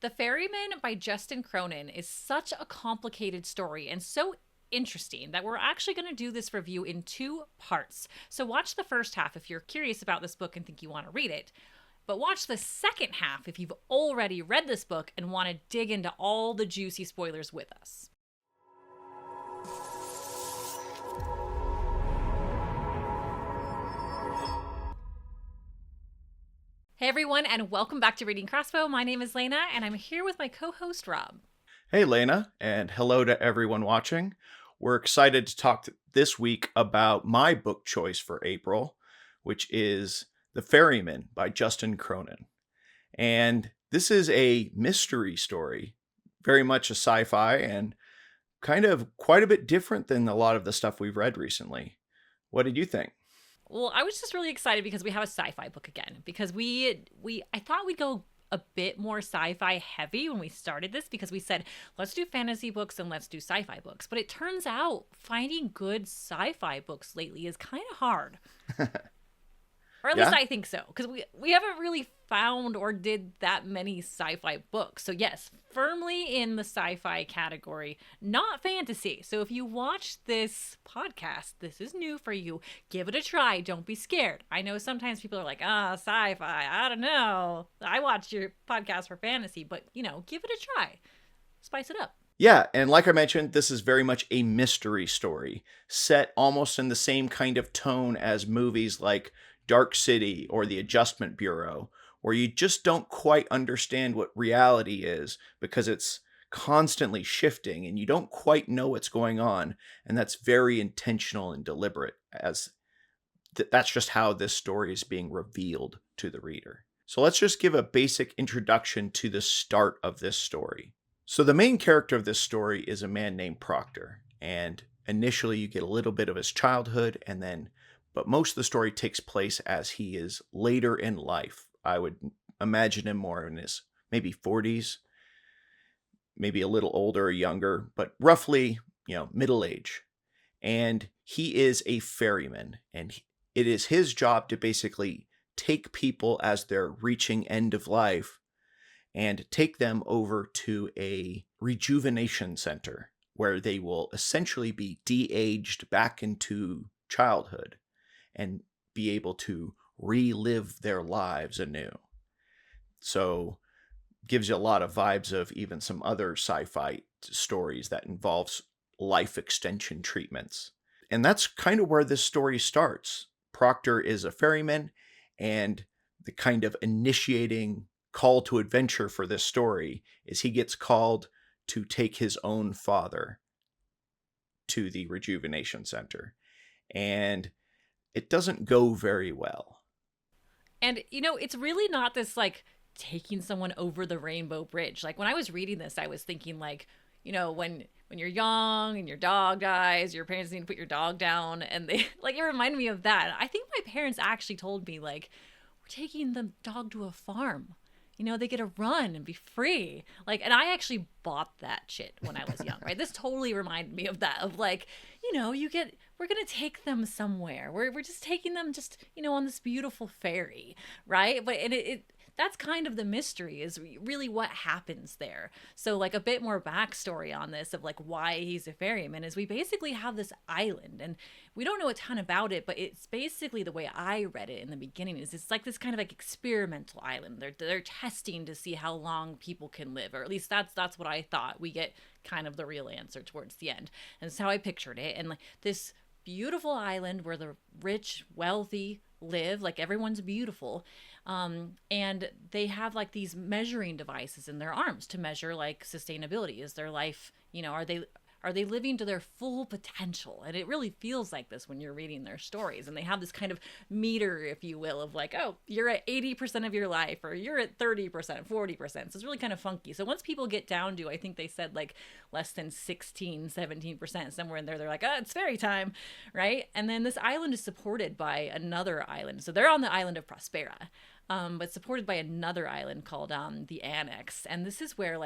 The Ferryman by Justin Cronin is such a complicated story and so interesting that we're actually going to do this review in two parts. So watch the first half if you're curious about this book and think you want to read it. But watch the second half if you've already read this book and want to dig into all the juicy spoilers with us. Hey everyone, and welcome back to Reading Crossbow. My name is Lana, and I'm here with my co-host Rob. Hey Lana, and hello to everyone watching. We're excited to talk this week about my book choice for April, which is The Ferryman by Justin Cronin. And this is a mystery story, very much a sci-fi, and kind of quite a bit different than a lot of the stuff we've read recently. What did you think? Well, I was just really excited because we have a sci-fi book again. Because I thought we'd go a bit more sci-fi heavy when we started this, because we said let's do fantasy books and let's do sci-fi books. But it turns out finding good sci-fi books lately is kind of hard. Or at least I think so, because we haven't really found or did that many sci-fi books. So yes, firmly in the sci-fi category, not fantasy. So if you watch this podcast, this is new for you. Give it a try. Don't be scared. I know sometimes people are like, sci-fi, I don't know. I watch your podcast for fantasy, but give it a try. Spice it up. Yeah, and like I mentioned, this is very much a mystery story, set almost in the same kind of tone as movies like Dark City or The Adjustment Bureau, where you just don't quite understand what reality is because it's constantly shifting and you don't quite know what's going on. And that's very intentional and deliberate, as that's just how this story is being revealed to the reader. So let's just give a basic introduction to the start of this story. So the main character of this story is a man named Proctor, and initially you get a little bit of his childhood, but most of the story takes place as he is later in life. I would imagine him more in his maybe 40s, maybe a little older or younger, but roughly, middle age. And he is a ferryman, and it is his job to basically take people as they're reaching end of life and take them over to a rejuvenation center where they will essentially be de-aged back into childhood and be able to relive their lives anew. So gives you a lot of vibes of even some other sci-fi stories that involves life extension treatments. And that's kind of where this story starts. Proctor is a ferryman, and the kind of initiating call to adventure for this story is he gets called to take his own father to the rejuvenation center. And it doesn't go very well. And, it's really not this, taking someone over the rainbow bridge. Like, when I was reading this, I was thinking, when you're young and your dog dies, your parents need to put your dog down. And they, it reminded me of that. I think my parents actually told me, we're taking the dog to a farm. They get to run and be free. And I actually bought that shit when I was young, right? This totally reminded me of that, of we're going to take them somewhere. We're just taking them on this beautiful ferry, right? But that's kind of the mystery, is really what happens there. So a bit more backstory on this of why he's a ferryman is we basically have this island, and we don't know a ton about it, but it's basically, the way I read it in the beginning, is it's this kind of experimental island. They're testing to see how long people can live, or at least that's what I thought. We get kind of the real answer towards the end. And that's how I pictured it. And this beautiful island where the rich, wealthy live, everyone's beautiful. And they have these measuring devices in their arms to measure sustainability. Is their life, are they living to their full potential? And it really feels like this when you're reading their stories. And they have this kind of meter, if you will, of you're at 80% of your life, or you're at 30%, 40%. So it's really kind of funky. So once people get down to, I think they said less than 16, 17%, somewhere in there, they're it's fairy time, right? And then this island is supported by another island. So they're on the island of Prospera, but supported by another island called the Annex. And this is where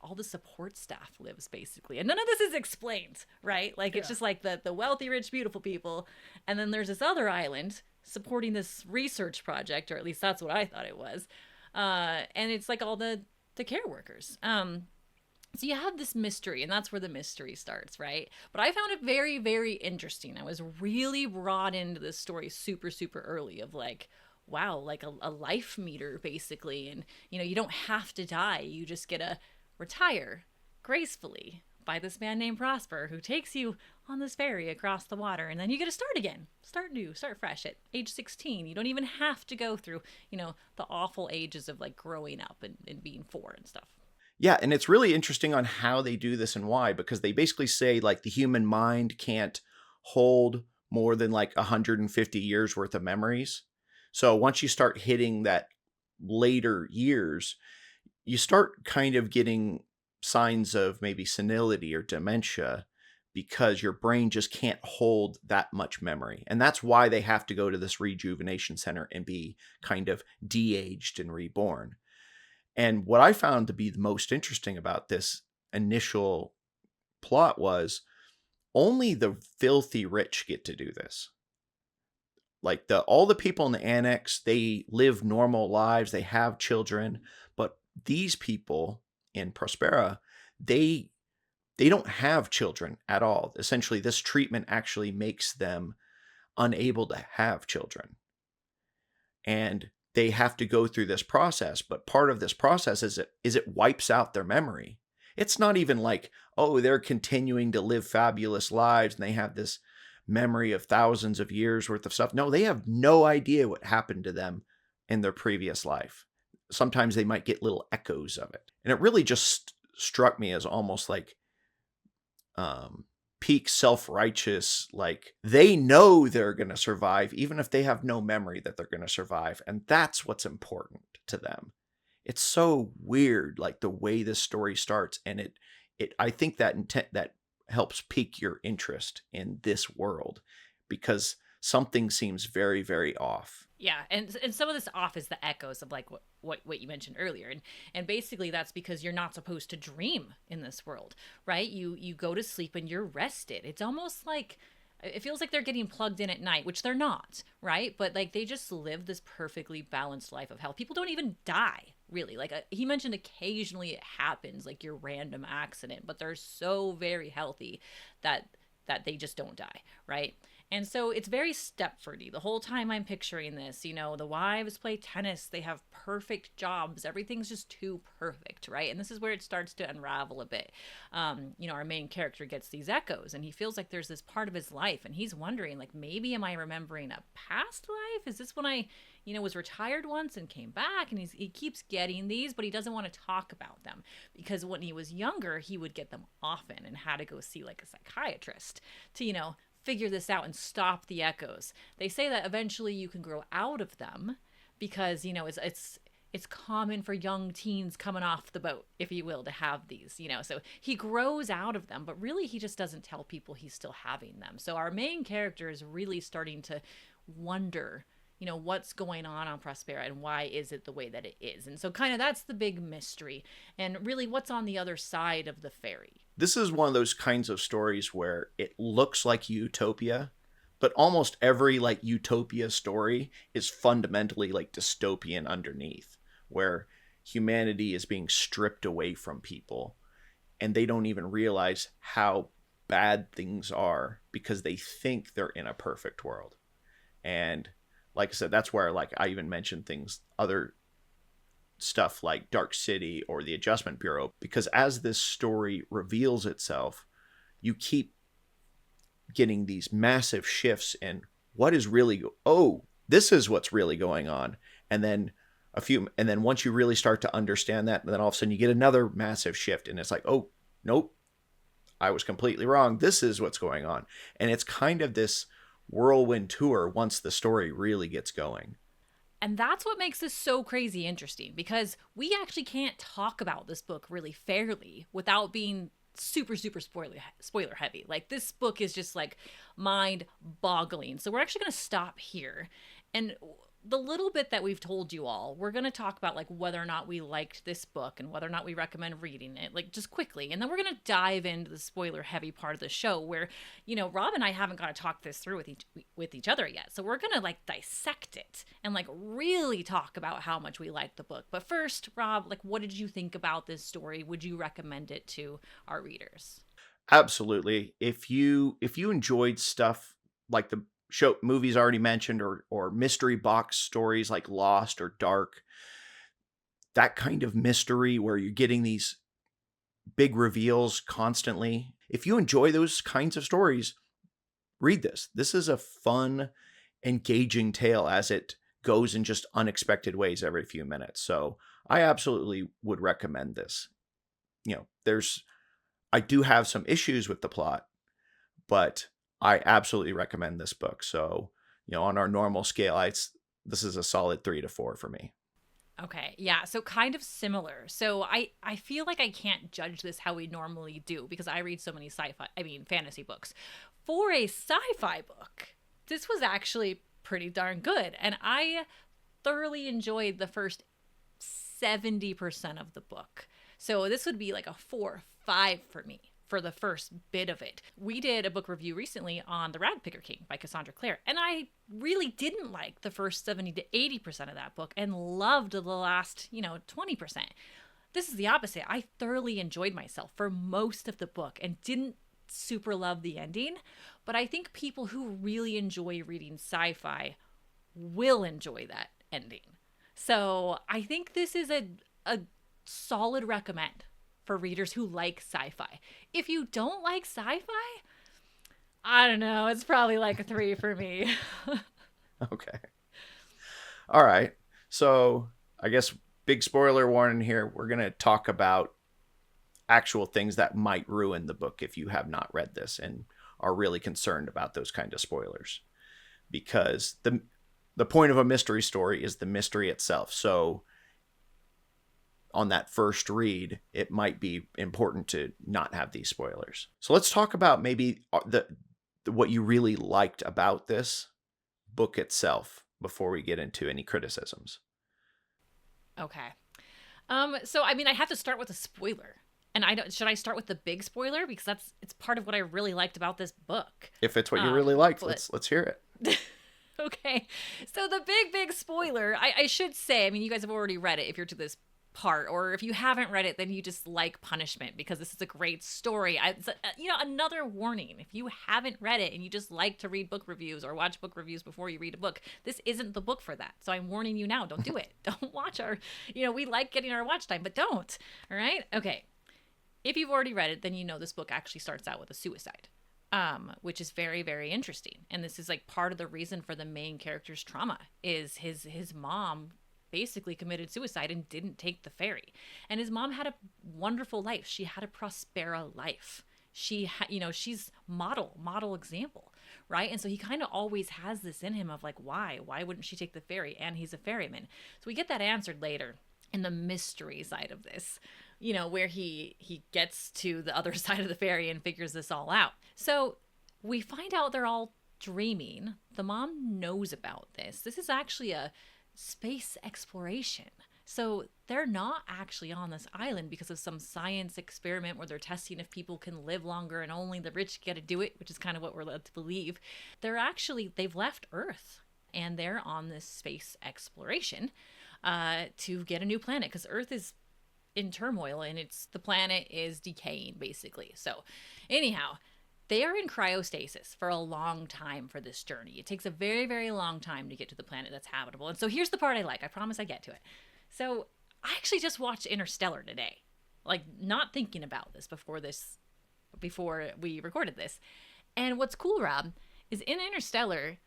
all the support staff lives, basically. And none of this is explained, right? It's just the wealthy, rich, beautiful people. And then there's this other island supporting this research project, or at least that's what I thought it was. And it's all the the care workers. So you have this mystery, and that's where the mystery starts, right? But I found it very, very interesting. I was really brought into this story super, super early of like, wow, like a life meter basically. And, you don't have to die. You just get to retire gracefully by this man named Prosper who takes you on this ferry across the water. And then you get to start again, start new, start fresh at age 16. You don't even have to go through, the awful ages of like growing up and being 4 and stuff. Yeah, and it's really interesting on how they do this and why, because they basically say like the human mind can't hold more than like 150 years worth of memories. So once you start hitting that later years, you start kind of getting signs of maybe senility or dementia because your brain just can't hold that much memory. And that's why they have to go to this rejuvenation center and be kind of de-aged and reborn. And what I found to be the most interesting about this initial plot was only the filthy rich get to do this. Like all the people in the annex, they live normal lives, they have children, but these people in Prospera, they don't have children at all. Essentially, this treatment actually makes them unable to have children. And they have to go through this process, but part of this process is it wipes out their memory. It's not even like, oh, they're continuing to live fabulous lives and they have this memory of thousands of years worth of stuff. No, they have no idea what happened to them in their previous life. Sometimes they might get little echoes of it. And it really just struck me as almost like peak self-righteous, like they know they're going to survive even if they have no memory that they're going to survive, and that's what's important to them. It's so weird, like the way this story starts, and it I think that that helps pique your interest in this world because something seems very, very off. Yeah, and some of this off is the echoes of like what you mentioned earlier, and basically that's because you're not supposed to dream in this world, right? You go to sleep and you're rested. It's almost like it feels like they're getting plugged in at night, which they're not, right? But like they just live this perfectly balanced life of health. People don't even die, really. Like he mentioned, occasionally it happens, like your random accident, but they're so very healthy that they just don't die, right? And so it's very Stepfordy. The whole time I'm picturing this, the wives play tennis, they have perfect jobs, everything's just too perfect, right? And this is where it starts to unravel a bit. Our main character gets these echoes, and he feels like there's this part of his life, and he's wondering, like, maybe am I remembering a past life? Is this when I, was retired once and came back? And he keeps getting these, but he doesn't want to talk about them because when he was younger, he would get them often and had to go see like a psychiatrist to, figure this out and stop the echoes. They say that eventually you can grow out of them because it's common for young teens coming off the boat, if you will, to have these, so he grows out of them, but really he just doesn't tell people he's still having them. So our main character is really starting to wonder, what's going on Prospera and why is it the way that it is. And so kind of that's the big mystery, and really what's on the other side of the ferry. This is one of those kinds of stories where it looks like utopia, but almost every like utopia story is fundamentally like dystopian underneath, where humanity is being stripped away from people and they don't even realize how bad things are because they think they're in a perfect world. And like I said, that's where like I even mentioned things, other stuff like Dark City or the Adjustment Bureau, because as this story reveals itself, you keep getting these massive shifts in what is really, this is what's really going on. And then once you really start to understand that, then all of a sudden you get another massive shift and it's like, oh, nope, I was completely wrong. This is what's going on. And it's kind of this whirlwind tour once the story really gets going. And that's what makes this so crazy interesting, because we actually can't talk about this book really fairly without being super, super spoiler heavy. Like this book is just like mind boggling. So we're actually going to stop here. And the little bit that we've told you all, we're going to talk about like whether or not we liked this book and whether or not we recommend reading it, like just quickly. And then we're going to dive into the spoiler heavy part of the show where, Rob and I haven't got to talk this through with each other yet. So we're going to like dissect it and like really talk about how much we liked the book. But first, Rob, like what did you think about this story? Would you recommend it to our readers? Absolutely. If you enjoyed stuff like the show movies already mentioned, or mystery box stories like Lost or Dark, that kind of mystery where you're getting these big reveals constantly. If you enjoy those kinds of stories, read this. This is a fun, engaging tale as it goes in just unexpected ways every few minutes. So I absolutely would recommend this. I do have some issues with the plot, but I absolutely recommend this book. So, on our normal scale, this is a solid 3 to 4 for me. Okay, yeah, so kind of similar. So I feel like I can't judge this how we normally do because I read so many fantasy books. For a sci-fi book, this was actually pretty darn good, and I thoroughly enjoyed the first 70% of the book. So this would be like a 4 or 5 for me for the first bit of it. We did a book review recently on The Ragpicker King by Cassandra Clare, and I really didn't like the first 70 to 80% of that book and loved the last, 20%. This is the opposite. I thoroughly enjoyed myself for most of the book and didn't super love the ending, but I think people who really enjoy reading sci-fi will enjoy that ending. So I think this is a solid recommend for readers who like sci-fi. If you don't like sci-fi, I don't know, it's probably like a 3 for me. Okay. All right. So I guess big spoiler warning here. We're going to talk about actual things that might ruin the book if you have not read this and are really concerned about those kind of spoilers. Because the point of a mystery story is the mystery itself. So on that first read, it might be important to not have these spoilers. So let's talk about maybe what you really liked about this book itself before we get into any criticisms. Okay. So I have to start with a spoiler. And should I start with the big spoiler because it's part of what I really liked about this book. If it's what you really liked, let's hear it. Okay. So the big spoiler, I should say, you guys have already read it if you're to this part, or if you haven't read it, then you just like punishment because this is a great story. Another warning, if you haven't read it and you just like to read book reviews or watch book reviews before you read a book, this isn't the book for that. So I'm warning you now, don't do it. Don't watch we like getting our watch time, but don't. All right. Okay. If you've already read it, then this book actually starts out with a suicide, which is very, very interesting. And this is like part of the reason for the main character's trauma is his mom basically committed suicide and didn't take the ferry. And his mom had a wonderful life. She had a prospera life. She's model example, right? And so he kind of always has this in him of like, why wouldn't she take the ferry? And he's a ferryman. So we get that answered later in the mystery side of this, where he gets to the other side of the ferry and figures this all out. So we find out they're all dreaming. The mom knows about this. This is actually a space exploration. So they're not actually on this island because of some science experiment where they're testing if people can live longer and only the rich get to do it, which is kind of what we're led to believe. They've left Earth and they're on this space exploration to get a new planet because Earth is in turmoil and the planet is decaying basically. So anyhow, they are in cryostasis for a long time for this journey. It takes a very, very long time to get to the planet that's habitable. And so here's the part I like. I promise I get to it. So I actually just watched Interstellar today, like not thinking about this before we recorded this. And what's cool, Rob, is in Interstellar,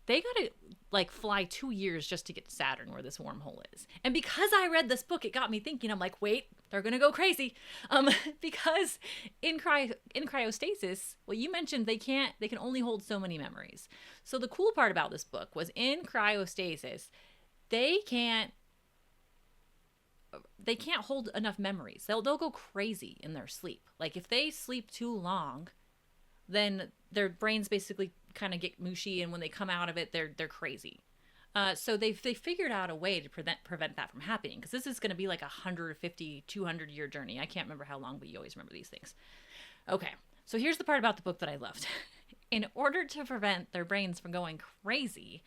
they got to like fly 2 years just to get to Saturn where this wormhole is. And because I read this book, it got me thinking, I'm like, wait, they're going to go crazy. Because in cryostasis, well, you mentioned they can only hold so many memories. So the cool part about this book was in cryostasis, they can't hold enough memories. They'll go crazy in their sleep. Like if they sleep too long, then their brains basically kind of get mushy, and when they come out of it, they're crazy. So they figured out a way to prevent that from happening, because this is going to be like 150, 200-year journey. I can't remember how long, but you always remember these things. Okay, so here's the part about the book that I loved. In order to prevent their brains from going crazy,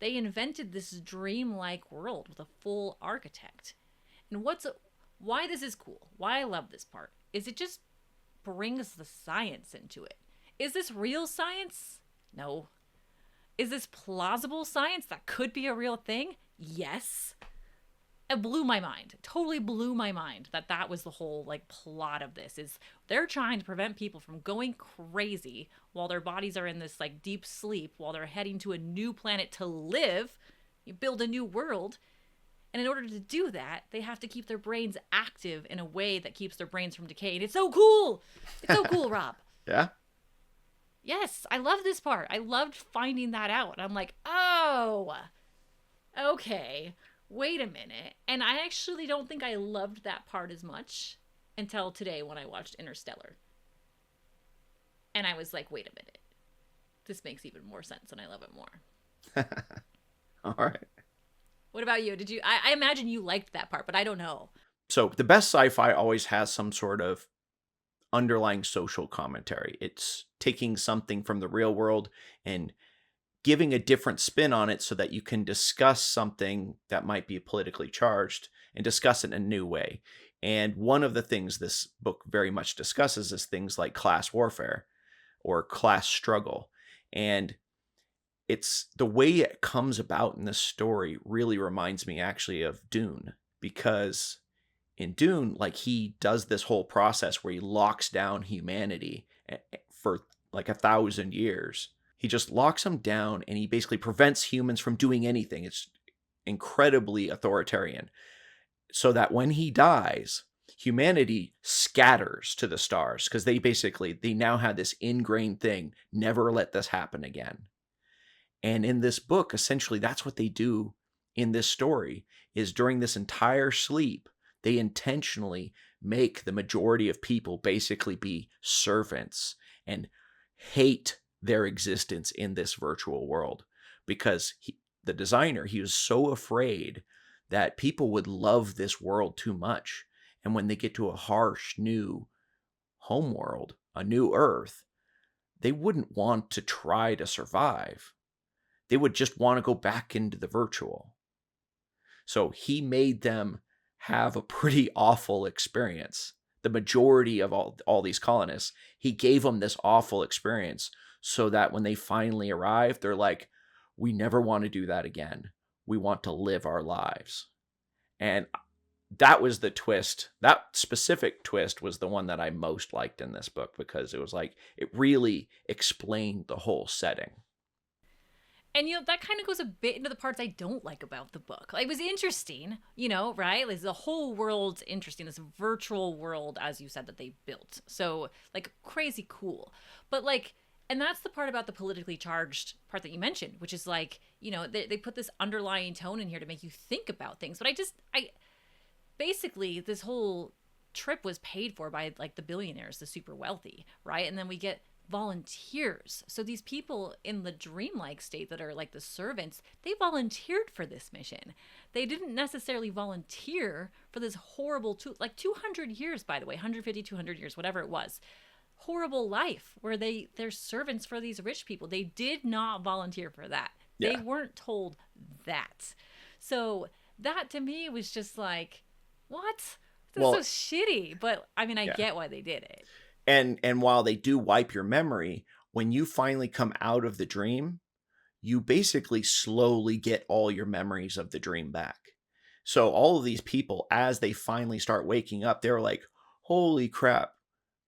they invented this dreamlike world with a full architect. And why this is cool, why I love this part, is it just brings the science into it. Is this real science? No. Is this plausible science that could be a real thing? Yes. It blew my mind. It totally blew my mind that was the whole like plot of this. Is they're trying to prevent people from going crazy while their bodies are in this like deep sleep, while they're heading to a new planet to live, you build a new world. And in order to do that, they have to keep their brains active in a way that keeps their brains from decaying. It's so cool. It's so cool, Rob. Yeah. Yes, I love this part. I loved finding that out. I'm like, oh, okay, wait a minute. And I actually don't think I loved that part as much until today when I watched Interstellar. And I was like, wait a minute. This makes even more sense and I love it more. All right. What about you? Did you? I imagine you liked that part, but I don't know. So the best sci-fi always has some sort of underlying social commentary. It's taking something from the real world and giving a different spin on it so that you can discuss something that might be politically charged and discuss it in a new way. And one of the things this book very much discusses is things like class warfare or class struggle. And it's the way it comes about in this story really reminds me actually of Dune, because in Dune, like he does this whole process where he locks down humanity for like 1,000 years. He just locks them down and he basically prevents humans from doing anything. It's incredibly authoritarian. So that when he dies, humanity scatters to the stars because they now have this ingrained thing, never let this happen again. And in this book, essentially, that's what they do in this story, is during this entire sleep, they intentionally make the majority of people basically be servants and hate their existence in this virtual world, because the designer, he was so afraid that people would love this world too much. And when they get to a harsh new home world, a new Earth, they wouldn't want to try to survive. They would just want to go back into the virtual. So he made them have a pretty awful experience. The majority of all these colonists, he gave them this awful experience so that when they finally arrive, they're like, we never want to do that again. We want to live our lives. And that was the twist. That specific twist was the one that I most liked in this book, because it was like, it really explained the whole setting. And, that kind of goes a bit into the parts I don't like about the book. Like, it was interesting, right? Like, the whole world's interesting, this virtual world, as you said, that they built. So, like, crazy cool. But, like, and that's the part about the politically charged part that you mentioned, which is, like, they put this underlying tone in here to make you think about things. But basically, this whole trip was paid for by, like, the billionaires, the super wealthy, right? And then we get volunteers. So these people in the dreamlike state that are like the servants, they volunteered for this mission. They didn't necessarily volunteer for this horrible 200 years, by the way, 150, 200 years, whatever it was. Horrible life where they're servants for these rich people. They did not volunteer for that. Yeah. They weren't told that. So that to me was just like, what? This is so shitty. But I mean, I get why they did it. And while they do wipe your memory, when you finally come out of the dream, you basically slowly get all your memories of the dream back. So all of these people, as they finally start waking up, they're like, holy crap,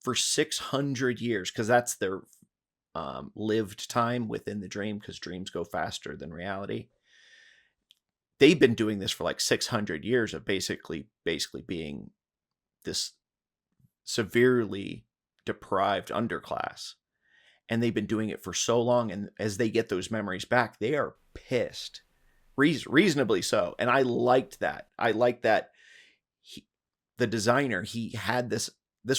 for 600 years, because that's their lived time within the dream, because dreams go faster than reality. They've been doing this for like 600 years of basically being this severely deprived underclass, and they've been doing it for so long, and as they get those memories back, they are pissed, reasonably so. And I liked that. The designer, he had this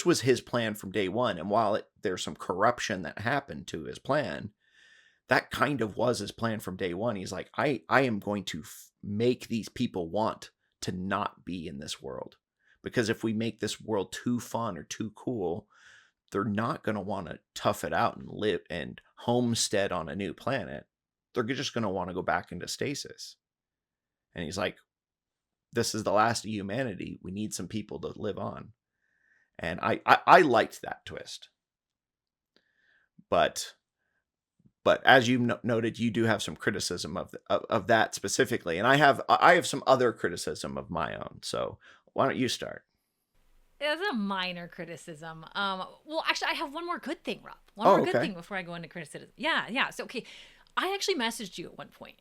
was his plan from day one, and while there's some corruption that happened to his plan, that kind of was his plan from day one. He's like, I am going to make these people want to not be in this world. Because if we make this world too fun or too cool, they're not going to want to tough it out and live and homestead on a new planet. They're just going to want to go back into stasis. And he's like, this is the last of humanity. We need some people to live on. And I liked that twist. But as you noted, you do have some criticism of that specifically. And I have some other criticism of my own. So why don't you start? It's a minor criticism. Well, actually, I have one more good thing, Rob. Good thing before I go into criticism. Yeah. So, okay, I actually messaged you at one point.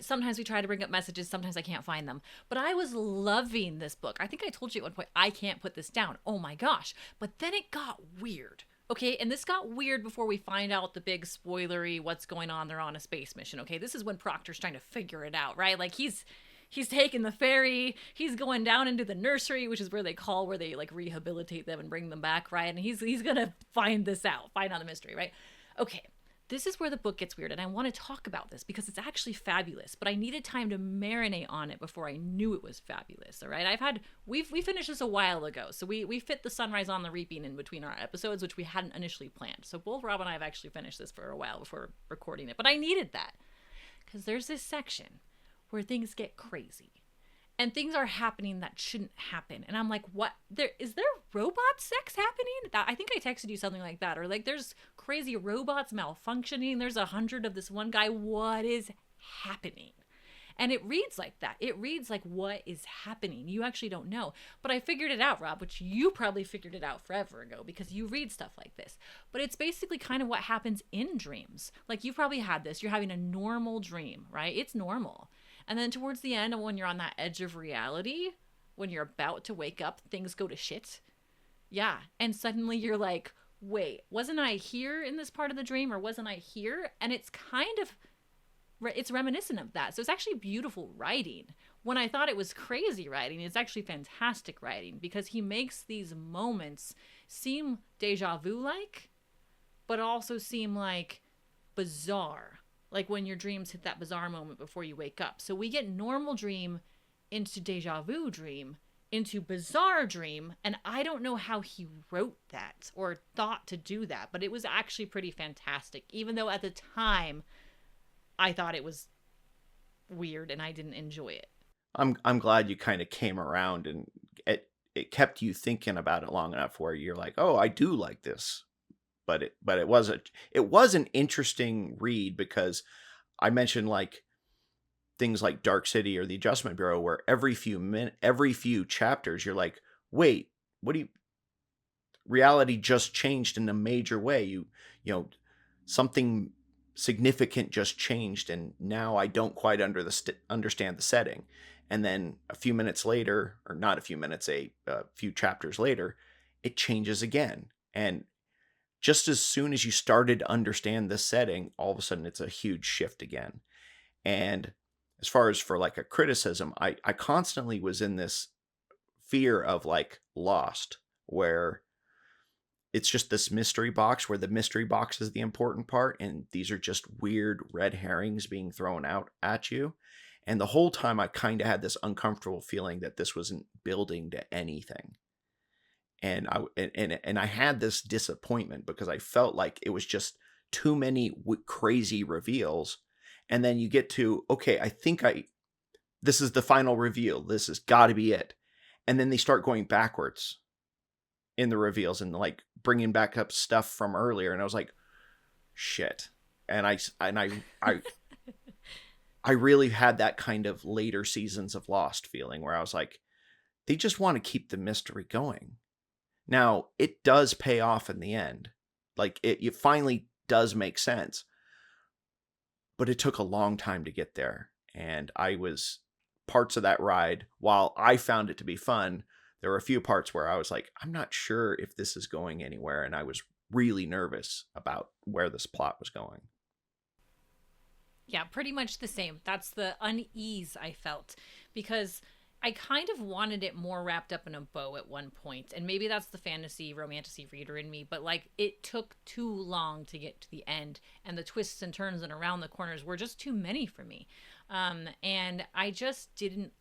Sometimes we try to bring up messages, sometimes I can't find them. But I was loving this book. I think I told you at one point, I can't put this down. Oh my gosh. But then it got weird. Okay, and this got weird before we find out the big spoilery what's going on. They're on a space mission. Okay, this is when Proctor's trying to figure it out, right? Like he's taking the ferry, he's going down into the nursery, which is where they like rehabilitate them and bring them back, right? And he's gonna find out the mystery, right? Okay, this is where the book gets weird, and I want to talk about this because it's actually fabulous, but I needed time to marinate on it before I knew it was fabulous. All right, we finished this a while ago, so we fit the sunrise on the reaping in between our episodes, which we hadn't initially planned. So both Rob and I have actually finished this for a while before recording it, but I needed that because there's this section where things get crazy and things are happening that shouldn't happen. And I'm like, what? Is there robot sex happening? I think I texted you something like that. Or like there's crazy robots malfunctioning. There's 100 of this one guy. What is happening? And it reads like that. It reads like what is happening. You actually don't know. But I figured it out, Rob, which you probably figured it out forever ago because you read stuff like this. But it's basically kind of what happens in dreams. Like you've probably had this. You're having a normal dream, right? It's normal. And then towards the end, when you're on that edge of reality, when you're about to wake up, things go to shit. Yeah. And suddenly you're like, wait, wasn't I here in this part of the dream or wasn't I here? And it's it's reminiscent of that. So it's actually beautiful writing. When I thought it was crazy writing, it's actually fantastic writing because he makes these moments seem deja vu-like, but also seem like bizarre. Like when your dreams hit that bizarre moment before you wake up. So we get normal dream into deja vu dream into bizarre dream. And I don't know how he wrote that or thought to do that. But it was actually pretty fantastic. Even though at the time I thought it was weird and I didn't enjoy it. I'm glad you kind of came around and it kept you thinking about it long enough where you're like, oh, I do like this. But it was an interesting read because I mentioned like things like Dark City or the Adjustment Bureau where every few chapters you're like, wait, reality just changed in a major way. You know something significant just changed and now I don't quite understand the setting. And then a few minutes later, or not a few minutes, a few chapters later, it changes again. And just as soon as you started to understand this setting, all of a sudden it's a huge shift again. And as far as for like a criticism, I constantly was in this fear of like Lost, where it's just this mystery box where the mystery box is the important part. And these are just weird red herrings being thrown out at you. And the whole time I kind of had this uncomfortable feeling that this wasn't building to anything. And I had this disappointment because I felt like it was just too many crazy reveals. And then you get to, okay, this is the final reveal. This has got to be it. And then they start going backwards in the reveals and like bringing back up stuff from earlier. And I was like, shit. And I really had that kind of later seasons of Lost feeling where I was like, they just want to keep the mystery going. Now, it does pay off in the end. Like, it finally does make sense. But it took a long time to get there. And parts of that ride, while I found it to be fun, there were a few parts where I was like, I'm not sure if this is going anywhere. And I was really nervous about where this plot was going. Yeah, pretty much the same. That's the unease I felt. Because I kind of wanted it more wrapped up in a bow at one point, and maybe that's the fantasy romantasy reader in me, but like it took too long to get to the end, and the twists and turns and around the corners were just too many for me. And I just didn't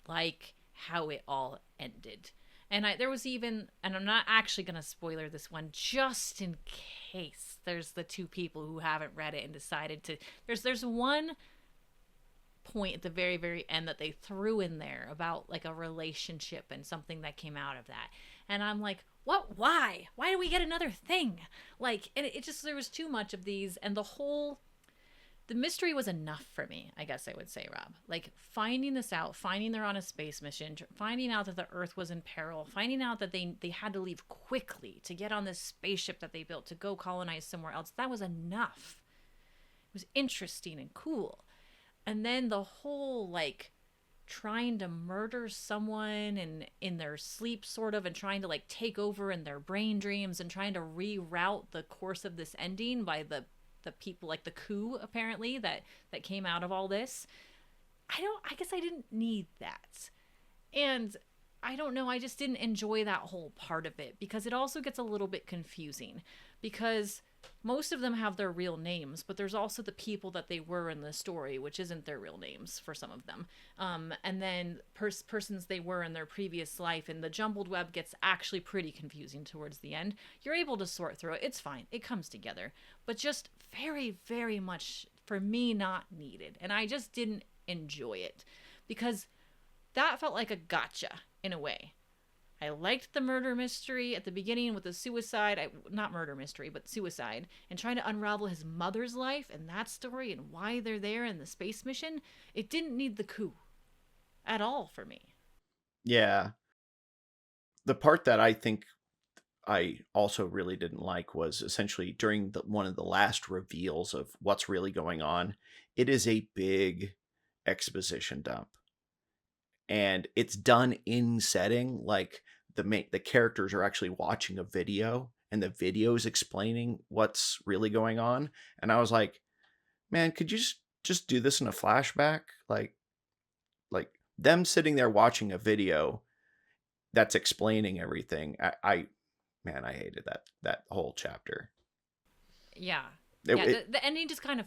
like how it all ended. And there was even, and I'm not actually going to spoiler this one, just in case there's the two people who haven't read it and decided to. There's one point at the very very end that they threw in there about like a relationship and something that came out of that, and I'm like, what, why do we get another thing? Like, and it just, there was too much of these, and the mystery was enough for me, I guess I would say, Rob. Like finding this out, finding they're on a space mission, finding out that the Earth was in peril, finding out that they had to leave quickly to get on this spaceship that they built to go colonize somewhere else. That was enough. It was interesting and cool. And then the whole like trying to murder someone and in their sleep sort of, and trying to like take over in their brain dreams, and trying to reroute the course of this ending by the people, like the coup apparently that came out of all this. I guess I didn't need that. And I don't know, I just didn't enjoy that whole part of it, because it also gets a little bit confusing, because most of them have their real names, but there's also the people that they were in the story, which isn't their real names for some of them. And then persons they were in their previous life, and the jumbled web gets actually pretty confusing towards the end. You're able to sort through it. It's fine. It comes together. But just very, very much, for me, not needed. And I just didn't enjoy it, because that felt like a gotcha in a way. I liked the murder mystery at the beginning with the suicide, not murder mystery, but suicide, and trying to unravel his mother's life and that story and why they're there in the space mission. It didn't need the coup at all for me. Yeah. The part that I think I also really didn't like was essentially during one of the last reveals of what's really going on. It is a big exposition dump, and it's done in setting. Like the characters are actually watching a video, and the video is explaining what's really going on. And I was like, man, could you just do this in a flashback? Like them sitting there watching a video that's explaining everything. Man, I hated that whole chapter. Yeah. It, Yeah, it, the ending just kind of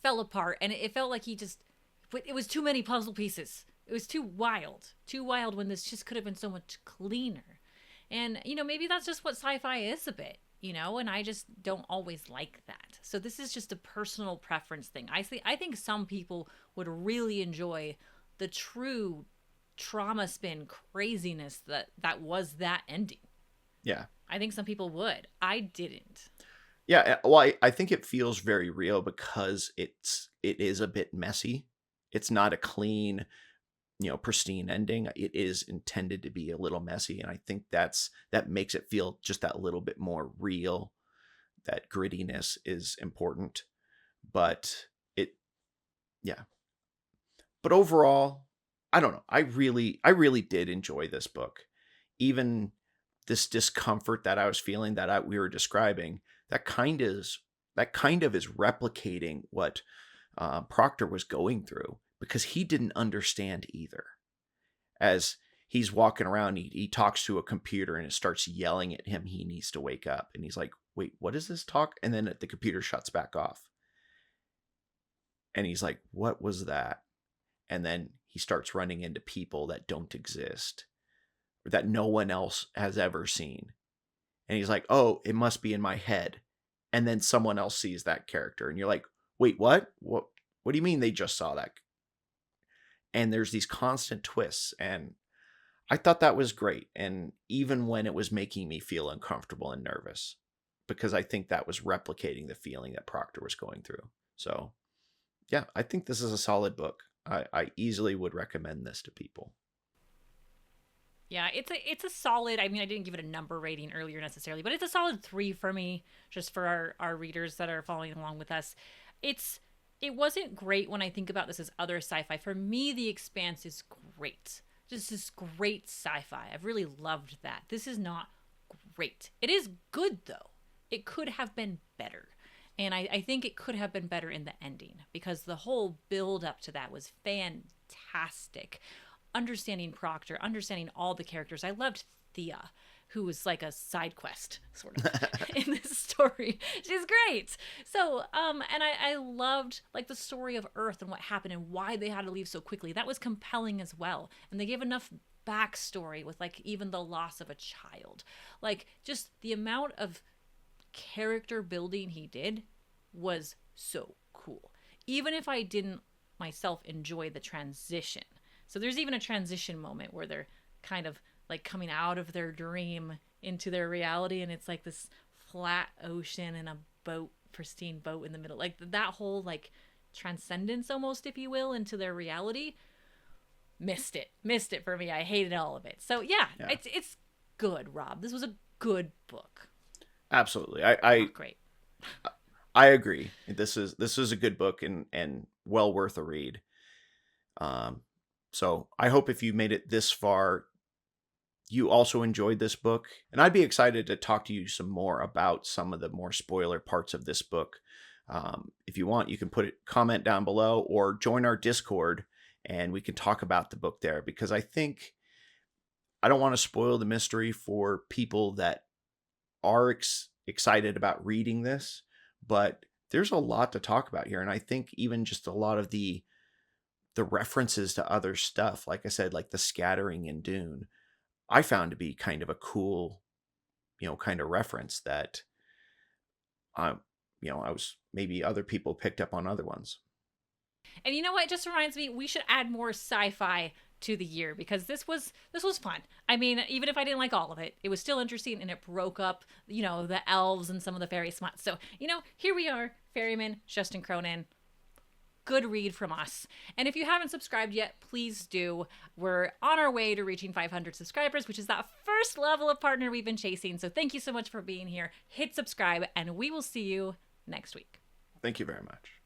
fell apart, and it felt like it was too many puzzle pieces. It was too wild when this just could have been so much cleaner. And, maybe that's just what sci-fi is a bit, and I just don't always like that. So this is just a personal preference thing. I think some people would really enjoy the true trauma spin craziness that was that ending. yeah. I think some people would. I didn't. Yeah, well, I think it feels very real because it is a bit messy. It's not a clean, pristine ending. It is intended to be a little messy, and I think that makes it feel just that little bit more real. That grittiness is important, but yeah. But overall, I don't know. I really did enjoy this book. Even this discomfort that I was feeling we were describing, that kind is replicating what Proctor was going through, because he didn't understand either. As he's walking around, he talks to a computer and it starts yelling at him he needs to wake up, and he's like, wait, what is this talk? And then the computer shuts back off, and he's like, what was that? And then he starts running into people that don't exist, or that no one else has ever seen. And he's like, oh, it must be in my head. And then someone else sees that character, and you're like, wait, what? What do you mean they just saw that? And there's these constant twists, and I thought that was great. And even when it was making me feel uncomfortable and nervous, because I think that was replicating the feeling that Proctor was going through. So yeah, I think this is a solid book. I easily would recommend this to people. Yeah, it's a solid. I mean, I didn't give it a number rating earlier necessarily, but it's a solid 3 for me, just for our readers that are following along with us. It wasn't great when I think about this as other sci-fi. For me, The Expanse is great. This is great sci-fi. I've really loved that. This is not great. It is good though. It could have been better. And I think it could have been better in the ending, because the whole build up to that was fantastic. understanding Proctor, understanding all the characters. I loved Thea, who was like a side quest sort of in this story. She's great. So, and I loved like the story of Earth and what happened and why they had to leave so quickly. That was compelling as well. And they gave enough backstory with like even the loss of a child. Like just the amount of character building he did was so cool. Even if I didn't myself enjoy the transition. So there's even a transition moment where they're kind of like coming out of their dream into their reality, and it's like this flat ocean and a boat, pristine boat in the middle. Like that whole like transcendence almost, if you will, into their reality. Missed it for me. I hated all of it. So yeah. It's good, Rob. This was a good book. Absolutely. Great. I agree. This is a good book and well worth a read. So I hope if you made it this far, you also enjoyed this book. And I'd be excited to talk to you some more about some of the more spoiler parts of this book. If you want, you can comment down below or join our Discord and we can talk about the book there, because I think I don't want to spoil the mystery for people that are excited about reading this, but there's a lot to talk about here. And I think even just a lot of the references to other stuff, like I said, like the scattering in Dune, I found to be kind of a cool, kind of reference that, I was, maybe other people picked up on other ones. And you know what? It just reminds me, we should add more sci-fi to the year, because this was fun. I mean, even if I didn't like all of it, it was still interesting, and it broke up, the elves and some of the fairy smuts. So, here we are, Ferryman, Justin Cronin. Good read from us. And if you haven't subscribed yet, please do. We're on our way to reaching 500 subscribers, which is that first level of partner we've been chasing. So thank you so much for being here. Hit subscribe, and we will see you next week. Thank you very much.